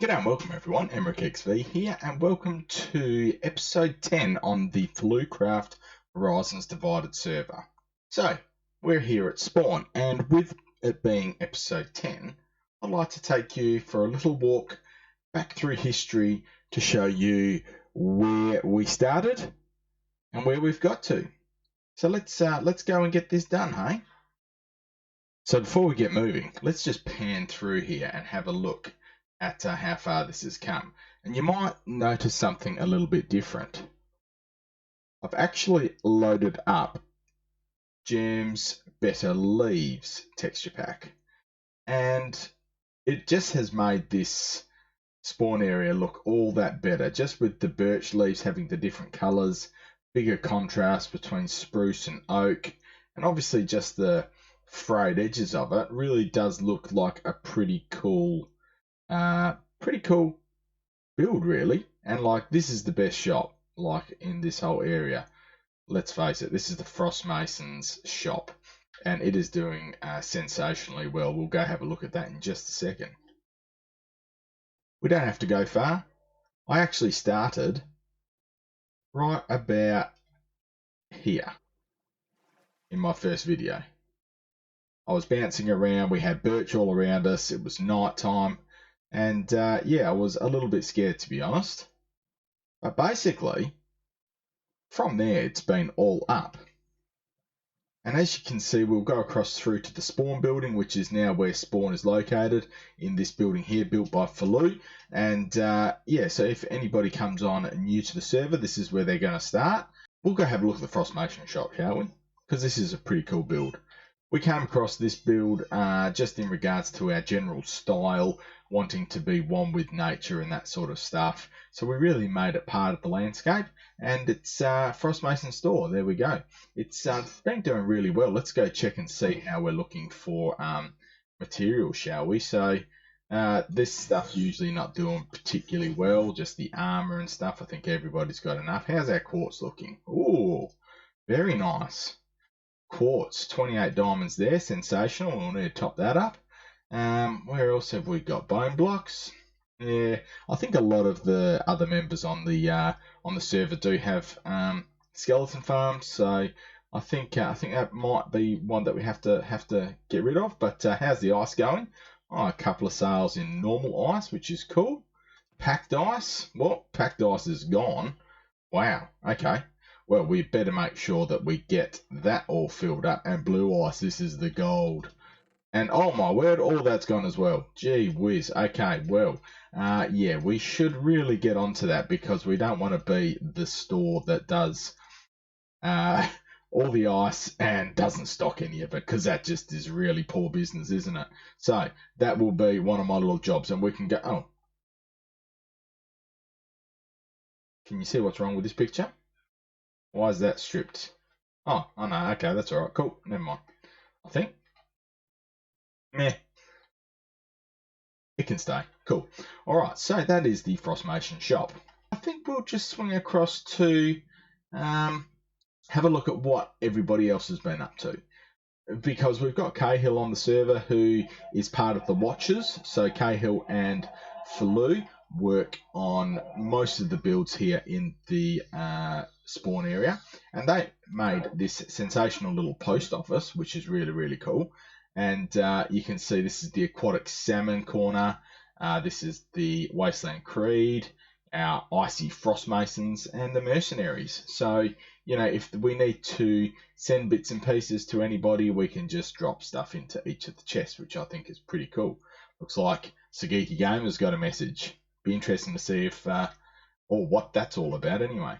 G'day and welcome everyone, EmrickXV here, and welcome to episode 10 on the Fuloocraft Horizons Divided server. So, we're here at spawn, and with it being episode 10, I'd like to take you for a little walk back through history to show you where we started and where we've got to. So let's go and get this done, hey? So before we get moving, let's just pan through here and have a look at how far this has come. And you might notice something a little bit different. I've actually loaded up Gems Better Leaves texture pack, and it just has made this spawn area look all that better, just with the birch leaves having the different colours, bigger contrast between spruce and oak, and obviously just the frayed edges of it really does look like a pretty cool build, really. And like, this is the best shop like in this whole area. Let's face it, this is the Frost Masons shop, and it is doing sensationally well. We'll go have a look at that in just a second. We don't have to go far. I actually started right about here in my first video. I was bouncing around, we had birch all around us, it was night time, and yeah, I was a little bit scared, to be honest. But basically, from there, it's been all up. And as you can see, we'll go across through to the spawn building, which is now where spawn is located, in this building here, built by Fuloo. And yeah, so if anybody comes on new to the server, this is where they're going to start. We'll go have a look at the Frost Mason shop, shall we? Because this is a pretty cool build. We came across this build just in regards to our general style, wanting to be one with nature and that sort of stuff. So we really made it part of the landscape, and it's Frost Mason store. There we go. It's been doing really well. Let's go check and see how we're looking for material, shall we? So this stuff usually not doing particularly well, just the armor and stuff. I think everybody's got enough. How's our quartz looking? Ooh, very nice. Quartz, 28 diamonds there, sensational. We'll need to top that up. Where else have we got? Bone blocks. Yeah, I think a lot of the other members on the server do have skeleton farms, so I think that might be one that we have to get rid of. But how's the ice going? Oh, a couple of sales in normal ice, which is cool. Packed ice. Well, packed ice is gone. Wow. Okay. Well, we better make sure that we get that all filled up. And blue ice, this is the gold. And oh my word, all that's gone as well. Gee whiz. Okay, well, yeah, we should really get onto that, because we don't want to be the store that does all the ice and doesn't stock any of it, because that just is really poor business, isn't it? So that will be one of my little jobs, and we can go. Oh, can you see what's wrong with this picture? Why is that stripped? Oh, no, okay, that's alright, cool, never mind. I think. Meh. It can stay, cool. Alright, so that is the Frost Mason shop. I think we'll just swing across to have a look at what everybody else has been up to. Because we've got Cahill on the server, who is part of the Watchers. So Cahill and Fuloo work on most of the builds here in the spawn area, and they made this sensational little post office, which is really, really cool. And you can see this is the aquatic salmon corner, this is the Wasteland Creed, our icy Frost Masons, and the mercenaries. So, you know, if we need to send bits and pieces to anybody, we can just drop stuff into each of the chests, which I think is pretty cool. Looks like Sagiki Gamer's got a message. Be interesting to see if or what that's all about anyway.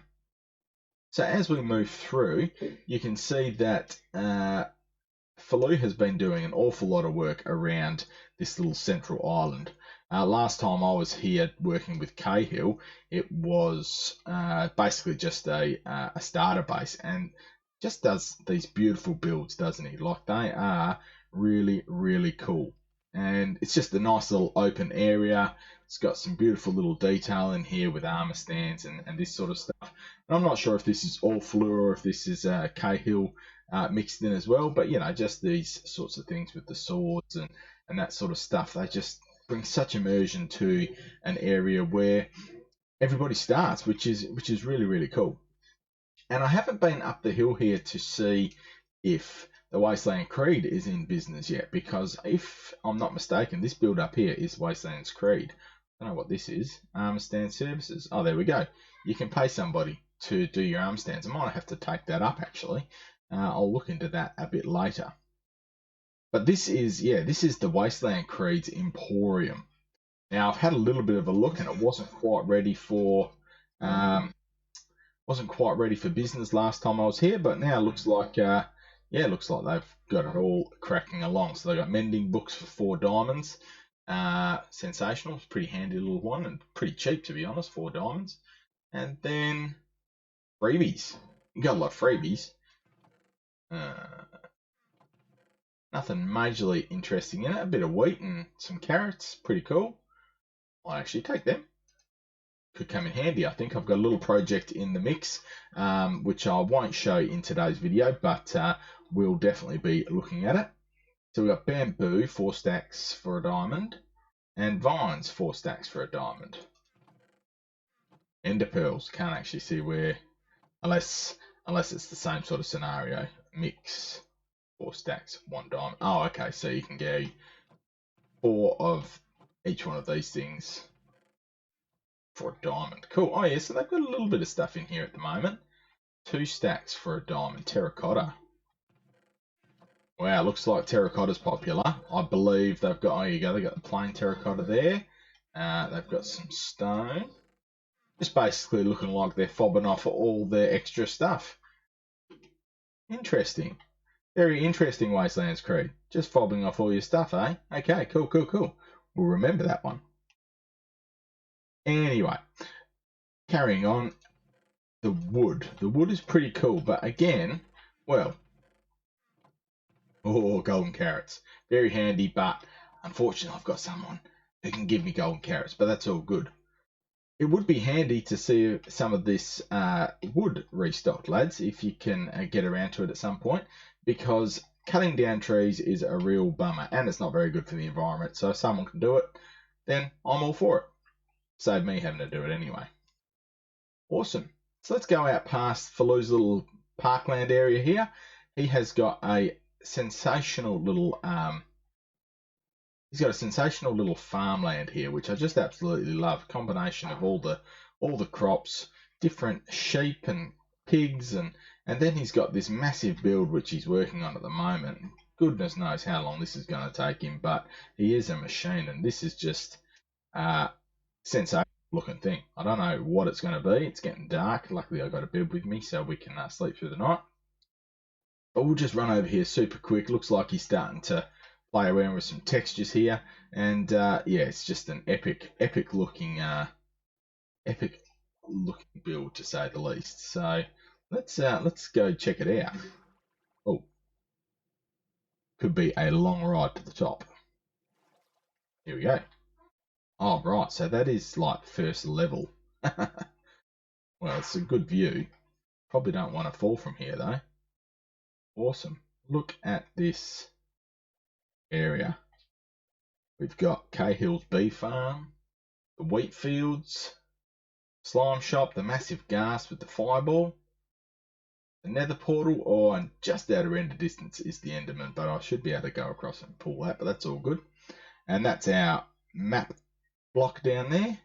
So as we move through, you can see that Fuloo has been doing an awful lot of work around this little central island. Last time I was here working with Cahill, it was basically just a starter base, and just does these beautiful builds, doesn't he? Like, they are really, really cool. And it's just a nice little open area. It's got some beautiful little detail in here with armor stands and this sort of stuff. And I'm not sure if this is all Fuloo or if this is Cahill mixed in as well. But, you know, just these sorts of things with the swords and that sort of stuff, they just brings such immersion to an area where everybody starts, which is really, really cool. And I haven't been up the hill here to see if the Wasteland Creed is in business yet, because if I'm not mistaken, this build up here is Wasteland's Creed. I don't know what this is. Arm stand services. Oh, there we go. You can pay somebody to do your arm stands. I might have to take that up actually. I'll look into that a bit later. But this is the Wasteland Creed's Emporium. Now I've had a little bit of a look, and it wasn't quite ready for business last time I was here, but now it looks like looks like they've got it all cracking along. So they've got mending books for 4 diamonds. Sensational. It's a pretty handy little one, and pretty cheap to be honest, 4 diamonds. And then freebies. You got a lot of freebies. Nothing majorly interesting in it. A bit of wheat and some carrots. Pretty cool. I'll actually take them. Could come in handy. I think I've got a little project in the mix, which I won't show in today's video, but we'll definitely be looking at it. So we've got bamboo, 4 stacks for a diamond, and vines, 4 stacks for a diamond. Ender pearls, can't actually see where, unless it's the same sort of scenario. Mix, 4 stacks, 1 diamond. Oh, okay, so you can go 4 of each one of these things for a diamond. Cool. Oh yeah, so they've got a little bit of stuff in here at the moment. 2 stacks for a diamond. Terracotta. Wow, looks like terracotta's popular. I believe they've got, oh, you go, they've got the plain terracotta there. They've got some stone. Just basically looking like they're fobbing off all their extra stuff. Interesting. Very interesting, Wasteland's Creed. Just fobbing off all your stuff, eh? Okay, cool. We'll remember that one. Anyway, carrying on. The wood. The wood is pretty cool, but again, well, oh, golden carrots. Very handy, but unfortunately I've got someone who can give me golden carrots, but that's all good. It would be handy to see some of this wood restocked, lads, if you can get around to it at some point, because cutting down trees is a real bummer, and it's not very good for the environment. So if someone can do it, then I'm all for it. Save me having to do it anyway. Awesome. So let's go out past Fuloocraft's little parkland area here. He has got a sensational little farmland here, which I just absolutely love. Combination of all the crops, different sheep and pigs, and then he's got this massive build which he's working on at the moment. Goodness knows how long this is going to take him, but he is a machine, and this is just sensational looking thing. I don't know what it's going to be. It's getting dark. Luckily I've got a bed with me so we can sleep through the night. But we'll just run over here super quick. Looks like he's starting to play around with some textures here, and yeah, it's just an epic looking build, to say the least. So let's go check it out. Oh, could be a long ride to the top. Here we go. Oh right, so that is like first level. Well, it's a good view. Probably don't want to fall from here though. Awesome. Look at this area. We've got Cahill's Bee Farm, the wheat fields, slime shop, the massive gas with the fireball, the nether portal, oh, and just out of render distance is the Enderman, but I should be able to go across and pull that, but that's all good. And that's our map block down there.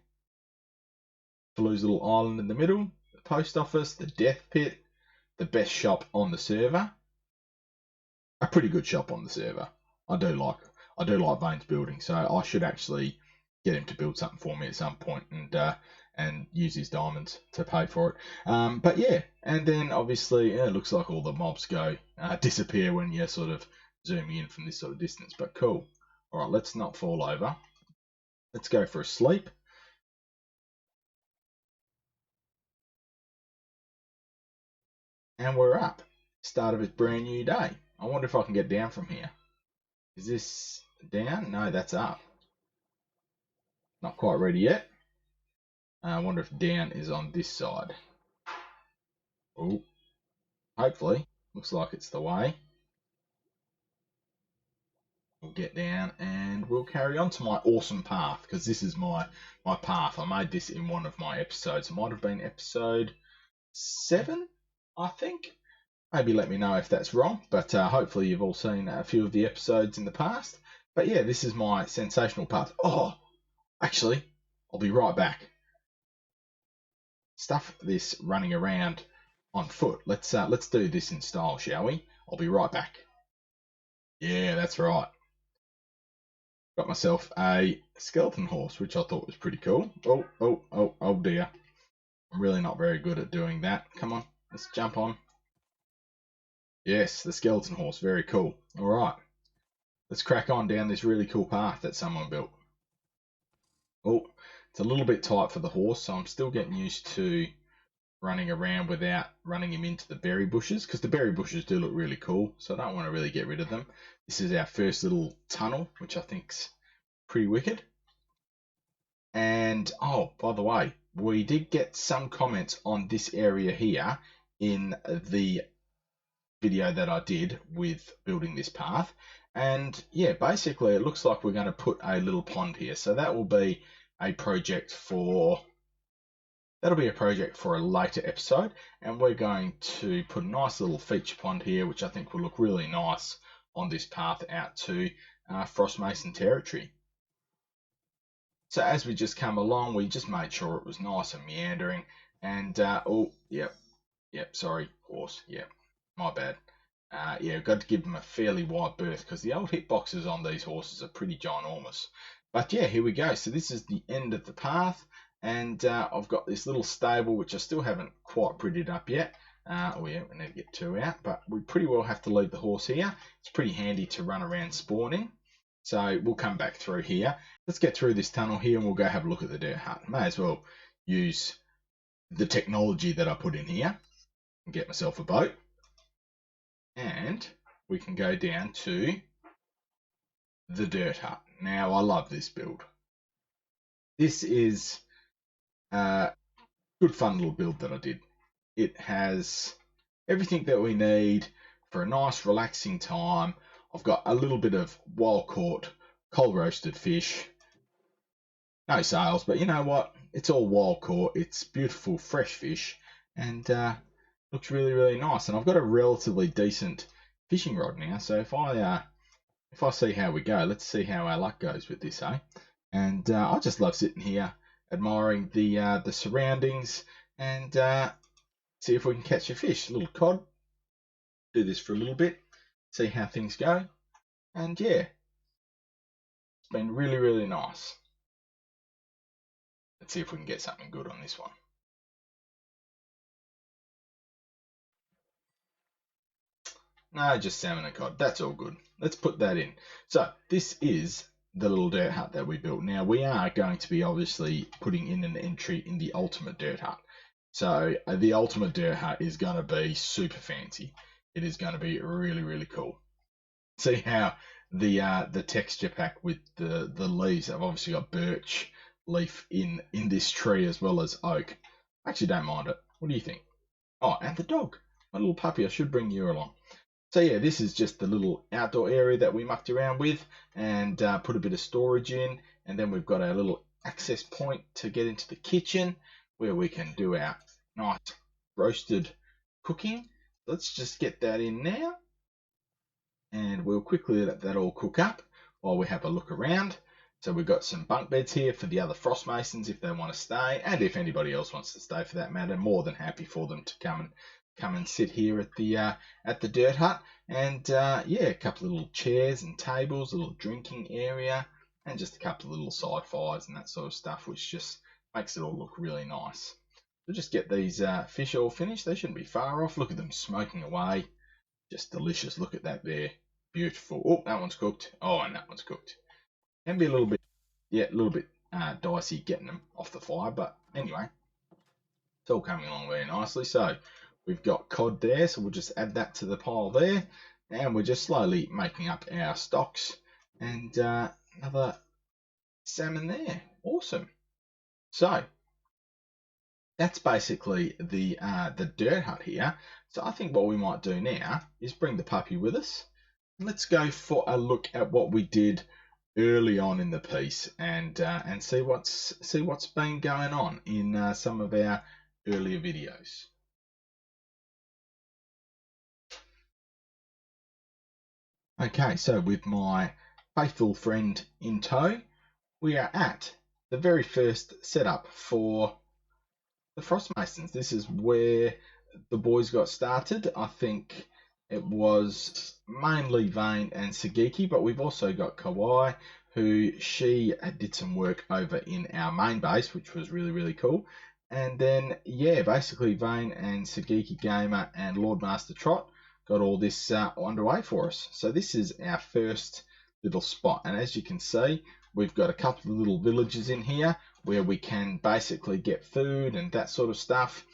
Fuloocraft's little island in the middle, the post office, the death pit, the best shop on the server. A pretty good shop on the server. I do like Vane's building, so I should actually get him to build something for me at some point and use his diamonds to pay for it. But yeah, and then obviously it looks like all the mobs disappear when you're sort of zooming in from this sort of distance. But cool. All right, let's not fall over. Let's go for a sleep. And we're up. Start of a brand new day. I wonder if I can get down from here. Is this down? No, that's up. Not quite ready yet. I wonder if down is on this side. Oh, hopefully. Looks like it's the way. we'll get down and we'll carry on to my awesome path, because this is my path. I made this in one of my episodes. It might have been episode 7, I think. Maybe let me know if that's wrong, but hopefully you've all seen a few of the episodes in the past. But yeah, this is my sensational path. Oh, actually, I'll be right back. Stuff this running around on foot. Let's do this in style, shall we? I'll be right back. Yeah, that's right. Got myself a skeleton horse, which I thought was pretty cool. Oh dear. I'm really not very good at doing that. Come on, let's jump on. Yes, the skeleton horse, very cool. All right, let's crack on down this really cool path that someone built. Oh, it's a little bit tight for the horse, so I'm still getting used to running around without running him into the berry bushes, because the berry bushes do look really cool, so I don't want to really get rid of them. This is our first little tunnel, which I think's pretty wicked. And oh, by the way, we did get some comments on this area here in the video that I did with building this path. And yeah, basically it looks like we're going to put a little pond here. So that will be a project for a later episode, and we're going to put a nice little feature pond here, which I think will look really nice on this path out to Frost Mason territory. So as we just come along, we just made sure it was nice and meandering. And oh, yep, sorry, horse, yep, my bad. Yeah, we've got to give them a fairly wide berth, because the old hitboxes on these horses are pretty ginormous. But yeah, here we go. So this is the end of the path, and I've got this little stable, which I still haven't quite prettied up yet. Oh yeah, we need to get 2 out, but we pretty well have to leave the horse here. It's pretty handy to run around spawning. So we'll come back through here. Let's get through this tunnel here, and we'll go have a look at the dirt hut. May as well use the technology that I put in here and get myself a boat. And we can go down to the dirt hut. Now, I love this build. This is a good fun little build that I did. It has everything that we need for a nice relaxing time. I've got a little bit of wild caught cold roasted fish. No sales, but you know what? It's all wild caught. It's beautiful fresh fish, and looks really, really nice. And I've got a relatively decent fishing rod now, so if I see how we go, let's see how our luck goes with this, eh? And I just love sitting here admiring the surroundings, and see if we can catch a fish. A little cod. Do this for a little bit, see how things go, and yeah, it's been really, really nice. Let's see if we can get something good on this one. No, just salmon and cod. That's all good. Let's put that in. So this is the little dirt hut that we built. Now we are going to be obviously putting in an entry in the ultimate dirt hut. So the ultimate dirt hut is going to be super fancy. It is going to be really, really cool. See how the texture pack with the leaves. I've obviously got birch leaf in this tree as well as oak. I actually don't mind it. What do you think? Oh, and the dog, my little puppy. I should bring you along. So yeah, this is just the little outdoor area that we mucked around with, and put a bit of storage in, and then we've got our little access point to get into the kitchen where we can do our nice roasted cooking. Let's just get that in now, and we'll quickly let that all cook up while we have a look around. So we've got some bunk beds here for the other frost masons if they want to stay, and if anybody else wants to stay for that matter, more than happy for them to come and sit here at the dirt hut. And yeah, a couple of little chairs and tables, a little drinking area, and just a couple of little side fires and that sort of stuff, which just makes it all look really nice. We'll just get these fish all finished. They shouldn't be far off. Look at them smoking away. Just delicious. Look at that there. Beautiful. Oh, that one's cooked. Oh, and that one's cooked. Can be a little bit, yeah, a little bit dicey getting them off the fire, but anyway, it's all coming along very nicely. So we've got cod there, so we'll just add that to the pile there, and we're just slowly making up our stocks. And another salmon there. Awesome. So that's basically the dirt hut here. So I think what we might do now is bring the puppy with us. Let's go for a look at what we did early on in the piece and see what's been going on in some of our earlier videos. Okay, so with my faithful friend in tow, we are at the very first setup for the Frost Masons. This is where the boys got started. I think it was mainly Vane and Sagiki, but we've also got Kawai, who she did some work over in our main base, which was really, really cool. And then, yeah, basically Vane and Sagiki Gamer and Lord Master Trot got all this underway for us. So this is our first little spot. And as you can see, we've got a couple of little villages in here where we can basically get food and that sort of stuff.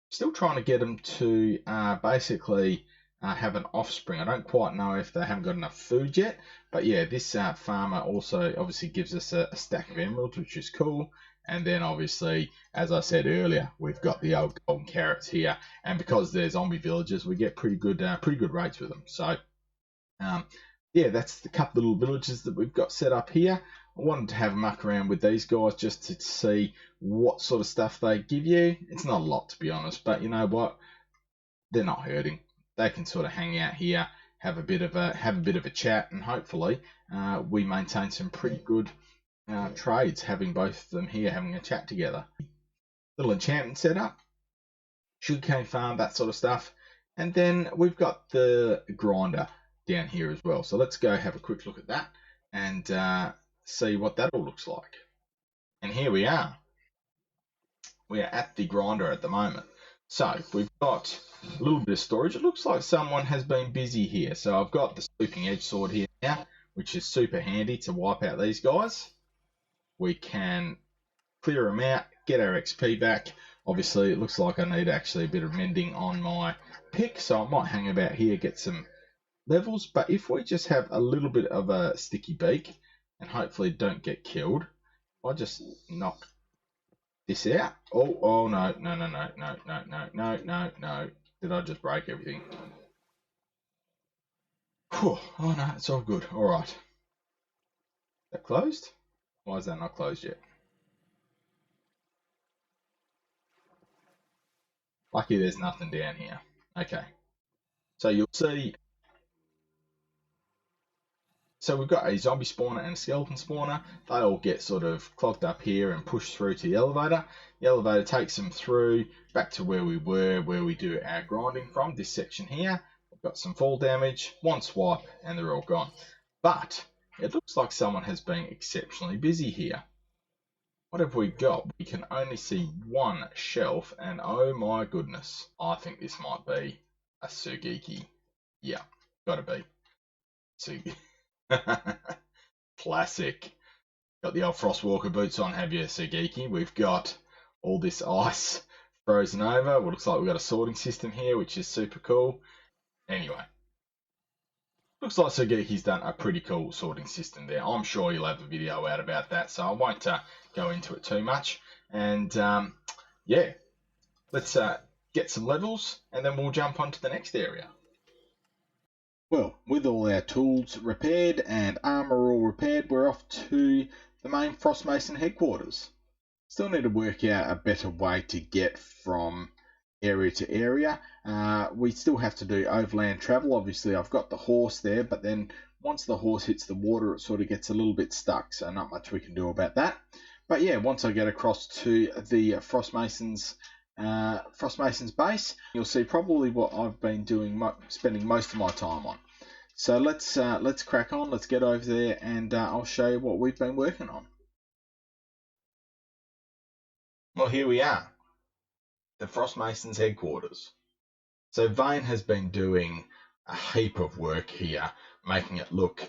Still trying to get them to basically have an offspring. I don't quite know if they haven't got enough food yet, but yeah, this farmer also obviously gives us a stack of emeralds, which is cool. And then obviously, as I said earlier, we've got the old golden carrots here, and because they're zombie villagers, we get pretty good rates with them. So yeah, that's the couple little villages that we've got set up here. I wanted to have a muck around with these guys just to see what sort of stuff they give you. It's not a lot, to be honest, but you know what? They're not hurting. They can sort of hang out here, have a bit of a chat, and hopefully we maintain some pretty good trades, having both of them here having a chat together. Little enchantment setup, sugarcane farm, that sort of stuff, and then we've got the grinder down here as well. So let's go have a quick look at that and see what that all looks like. And here we are. We are at the grinder at the moment. So we've got a little bit of storage. It looks like someone has been busy here. So I've got the sweeping edge sword here now, which is super handy to wipe out these guys. We can clear them out, get our XP back. Obviously, it looks like I need actually a bit of mending on my pick, so I might hang about here, get some levels. But if we just have a little bit of a sticky beak and hopefully don't get killed, I just knock this out. Oh no, no, no, no, no, no, no, no, no, no. Did I just break everything? Whew. Oh no, it's all good. All right. Is that closed? Why is that not closed yet? Lucky there's nothing down here. Okay. So you'll see. So we've got a zombie spawner and a skeleton spawner. They all get sort of clogged up here and pushed through to the elevator. The elevator takes them through back to where we were, where we do our grinding from, this section here. We've got some fall damage, one swipe, and they're all gone. But it looks like someone has been exceptionally busy here. What have we got? We can only see one shelf, and oh my goodness, I think this might be a Sugiki. Yeah, gotta be. Sugiki. Classic. Got the old Frostwalker boots on, have you, Sugiki? We've got all this ice frozen over. Well, looks like we've got a sorting system here, which is super cool. Anyway, looks like Sugiki's done a pretty cool sorting system there. I'm sure you'll have a video out about that, so I won't go into it too much. And yeah, let's get some levels, and then we'll jump on to the next area. Well, with all our tools repaired and armour all repaired, we're off to the main Frostmason headquarters. Still need to work out a better way to get from area to area. We still have to do overland travel. Obviously, I've got the horse there, but then once the horse hits the water, it sort of gets a little bit stuck, so not much we can do about that. But yeah, once I get across to the Frostmasons base, you'll see probably what I've been doing, spending most of my time on. So let's crack on. Let's get over there, and I'll show you what we've been working on. Well, here we are, the Frostmasons headquarters. So Vane has been doing a heap of work here, making it look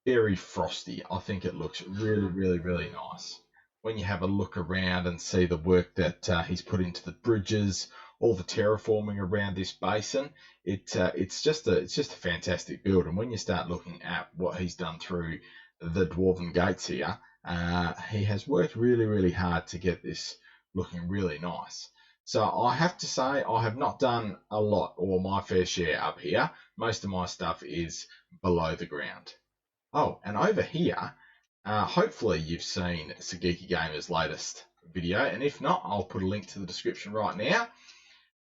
very frosty. I think it looks really, really, really nice. When you have a look around and see the work that he's put into the bridges, all the terraforming around this basin, it's just a fantastic build. And when you start looking at what he's done through the dwarven gates here, he has worked really, really hard to get this looking really nice. So I have to say I have not done a lot or my fair share up here. Most of my stuff is below the ground. Oh, and over here, hopefully you've seen Sagiki Gamer's latest video, and if not, I'll put a link to the description right now.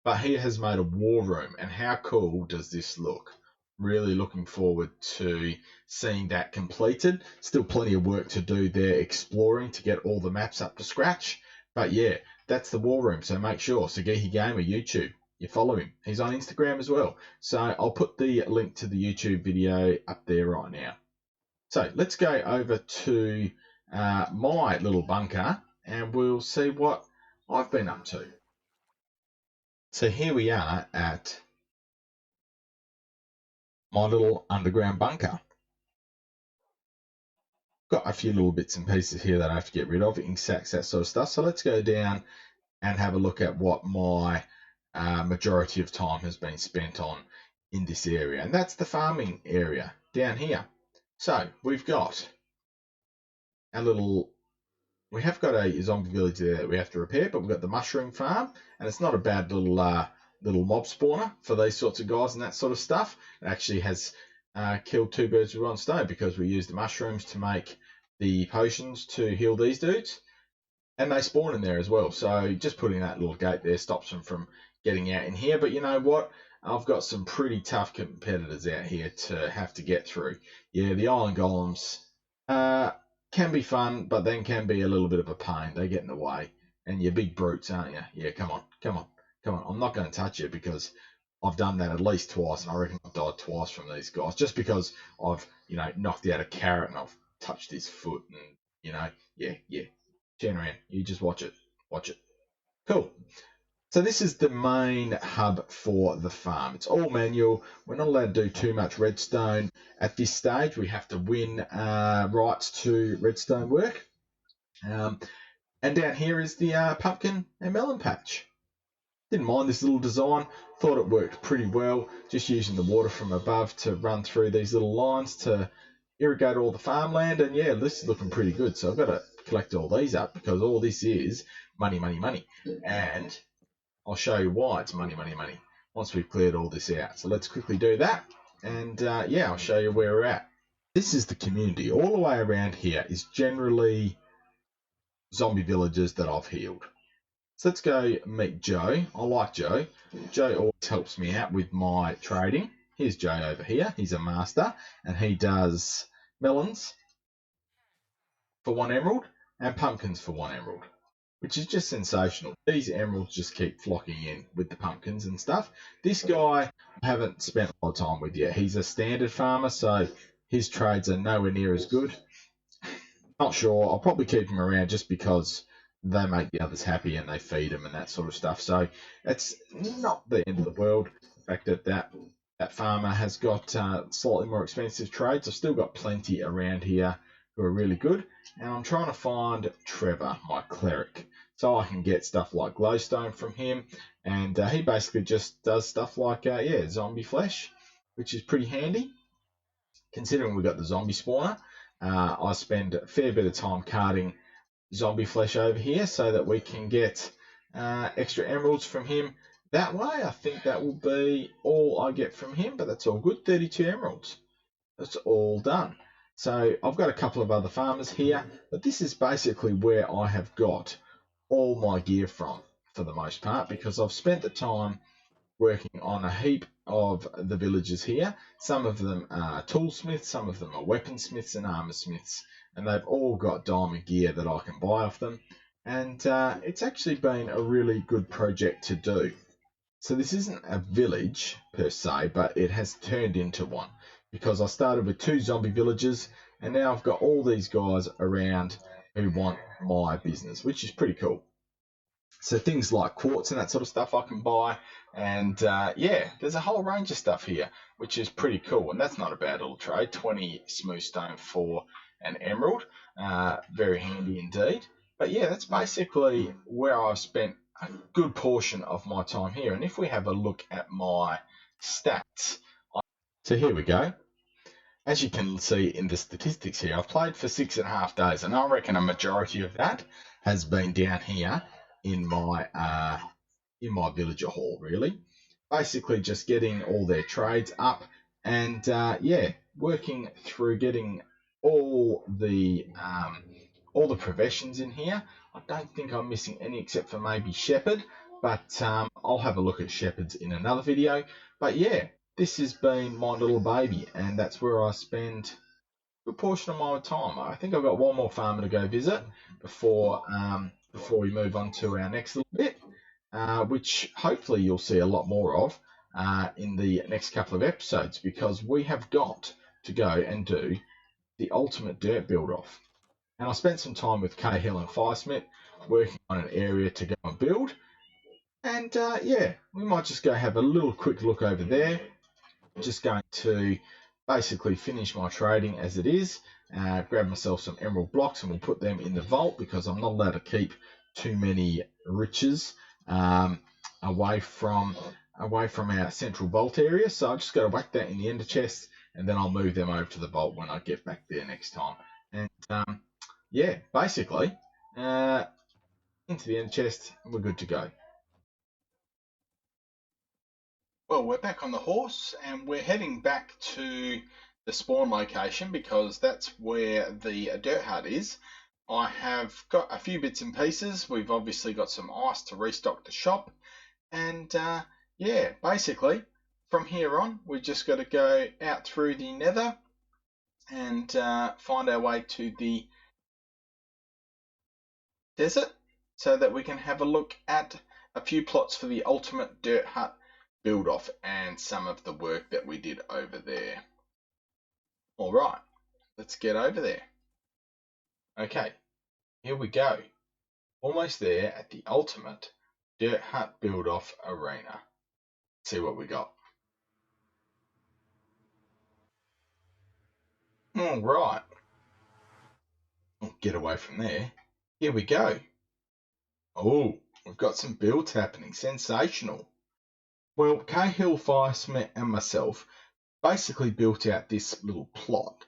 But he has made a war room, and how cool does this look? Really looking forward to seeing that completed. Still plenty of work to do there exploring to get all the maps up to scratch. But yeah, that's the war room. So make sure, Sagiki Gamer YouTube, you follow him. He's on Instagram as well. So I'll put the link to the YouTube video up there right now. So let's go over to my little bunker and we'll see what I've been up to. So here we are at my little underground bunker. Got a few little bits and pieces here that I have to get rid of, ink sacks, that sort of stuff. So let's go down and have a look at what my majority of time has been spent on in this area. And that's the farming area down here. So we've got a little... We have got a zombie village there that we have to repair, but we've got the mushroom farm, and it's not a bad little mob spawner for these sorts of guys and that sort of stuff. It actually has killed two birds with one stone because we used the mushrooms to make the potions to heal these dudes, and they spawn in there as well. So just putting that little gate there stops them from getting out in here. But you know what? I've got some pretty tough competitors out here to have to get through. Yeah, the Iron Golems can be fun, but then can be a little bit of a pain. They get in the way. And you're big brutes, aren't you? Yeah, come on. I'm not going to touch you because I've done that at least twice, and I reckon I've died twice from these guys just because I've, knocked out a carrot and I've touched his foot and, yeah. Turn around. You just watch it. Cool. So this is the main hub for the farm. It's all manual. We're not allowed to do too much redstone at this stage. We have to win rights to redstone work. And down here is the pumpkin and melon patch. Didn't mind this little design. Thought it worked pretty well. Just using the water from above to run through these little lines to irrigate all the farmland. And yeah, this is looking pretty good. So I've got to collect all these up because all this is money. And I'll show you why it's money once we've cleared all this out. So let's quickly do that. And yeah, I'll show you where we're at. This is the community. All the way around here is generally zombie villagers that I've healed. So let's go meet Joe. I like Joe. Joe always helps me out with my trading. Here's Joe over here. He's a master and he does melons for 1 emerald and pumpkins for 1 emerald, which is just sensational. These emeralds just keep flocking in with the pumpkins and stuff. This guy I haven't spent a lot of time with yet. He's a standard farmer, so his trades are nowhere near as good. Not sure. I'll probably keep him around just because they make the others happy and they feed them and that sort of stuff. So it's not the end of the world. The fact that farmer has got slightly more expensive trades. I've still got plenty around here who are really good. And I'm trying to find Trevor, my cleric, so I can get stuff like glowstone from him. And he basically just does stuff like, zombie flesh, which is pretty handy. Considering we've got the zombie spawner, I spend a fair bit of time carting zombie flesh over here so that we can get extra emeralds from him that way. I think that will be all I get from him, but that's all good. 32 emeralds. That's all done. So I've got a couple of other farmers here, but this is basically where I have got all my gear from for the most part because I've spent the time working on a heap of the villagers here. Some of them are toolsmiths, some of them are weaponsmiths and armorsmiths, and they've all got diamond gear that I can buy off them. And it's actually been a really good project to do. So this isn't a village per se, but it has turned into one because I started with 2 zombie villagers and now I've got all these guys around who want my business, which is pretty cool. So things like quartz and that sort of stuff I can buy. And yeah, there's a whole range of stuff here, which is pretty cool. And that's not a bad little trade. 20 smooth stone for an emerald. Very handy indeed. But yeah, that's basically where I've spent a good portion of my time here. And if we have a look at my stats. So here we go. As you can see in the statistics here, I've played for 6.5 days. And I reckon a majority of that has been down here in my in my villager hall, really. Basically just getting all their trades up and yeah, working through getting all the professions in here. I don't think I'm missing any except for maybe shepherd, but I'll have a look at shepherds in another video. But yeah, this has been my little baby, and that's where I spend a good portion of my time. I think I've got one more farmer to go visit before we move on to our next little bit, which hopefully you'll see a lot more of in the next couple of episodes, because we have got to go and do the ultimate dirt build-off. And I spent some time with Cahill and Firesmith working on an area to go and build. And yeah, we might just go have a little quick look over there. Just going to basically finish my trading as it is. Grab myself some emerald blocks and we'll put them in the vault, because I'm not allowed to keep too many riches away from our central vault area. So I've just got to whack that in the ender chest, and then I'll move them over to the vault when I get back there next time. And yeah, basically into the ender chest and we're good to go. Well, we're back on the horse and we're heading back to the spawn location, because that's where the dirt hut is. I have got a few bits and pieces. We've obviously got some ice to restock the shop. And yeah, basically from here on, we just got to go out through the nether and find our way to the desert, so that we can have a look at a few plots for the ultimate dirt hut build off and some of the work that we did over there. All right, let's get over there. Okay, here we go. Almost there at the ultimate dirt hut build off arena. Let's see what we got. All right. Get away from there. Here we go. Oh, we've got some builds happening. Sensational. Well, Cahill, Firesmith and myself basically built out this little plot,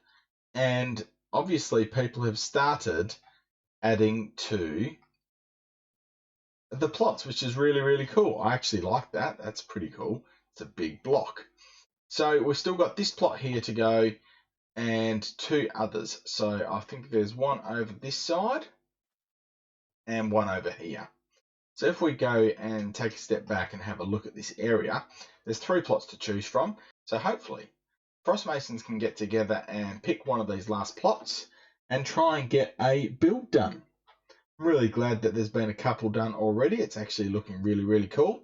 and obviously people have started adding to the plots, which is really, really cool. I actually like that. That's pretty cool. It's a big block. So we've still got this plot here to go and two others. So I think there's one over this side and one over here. So if we go and take a step back and have a look at this area, there's three plots to choose from. So hopefully Frost Masons can get together and pick one of these last plots and try and get a build done. I'm really glad that there's been a couple done already. It's actually looking really, really cool.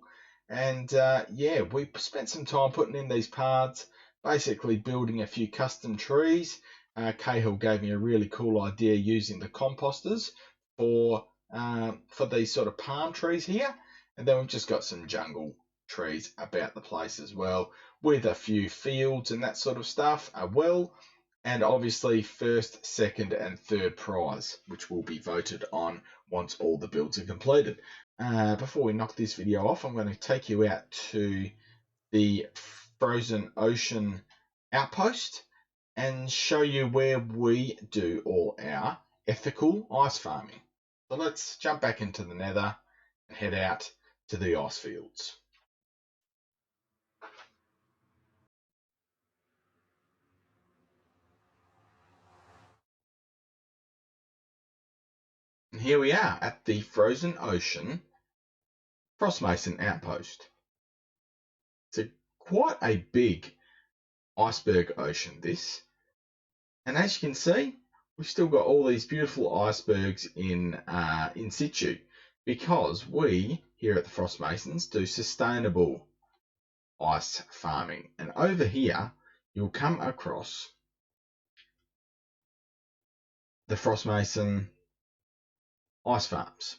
And yeah, we spent some time putting in these paths, basically building a few custom trees. Cahill gave me a really cool idea using the composters for these sort of palm trees here. And then we've just got some jungle trees about the place as well, with a few fields and that sort of stuff as well. And obviously first, second and third prize, which will be voted on once all the builds are completed. Before we knock this video off, I'm going to take you out to the Frozen Ocean outpost and show you where we do all our ethical ice farming. So let's jump back into the nether and head out to the ice fields. And here we are at the Frozen Ocean Frostmason outpost. It's quite a big iceberg ocean, this. And as you can see, we've still got all these beautiful icebergs in situ, because we here at the Frost Masons do sustainable ice farming. And over here, you'll come across the Frost Mason ice farms.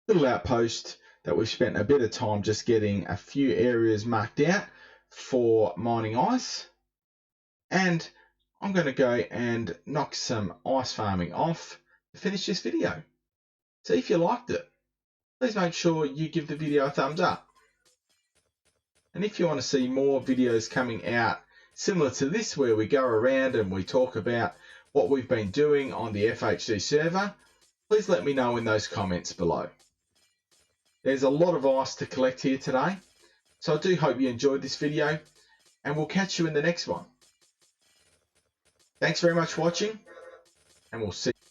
Little outpost that we've spent a bit of time just getting a few areas marked out for mining ice. And I'm going to go and knock some ice farming off to finish this video. See if you liked it. Please make sure you give the video a thumbs up. And if you want to see more videos coming out similar to this, where we go around and we talk about what we've been doing on the FHD server, please let me know in those comments below. There's a lot of ice to collect here today. So I do hope you enjoyed this video, and we'll catch you in the next one. Thanks very much for watching, and we'll see you.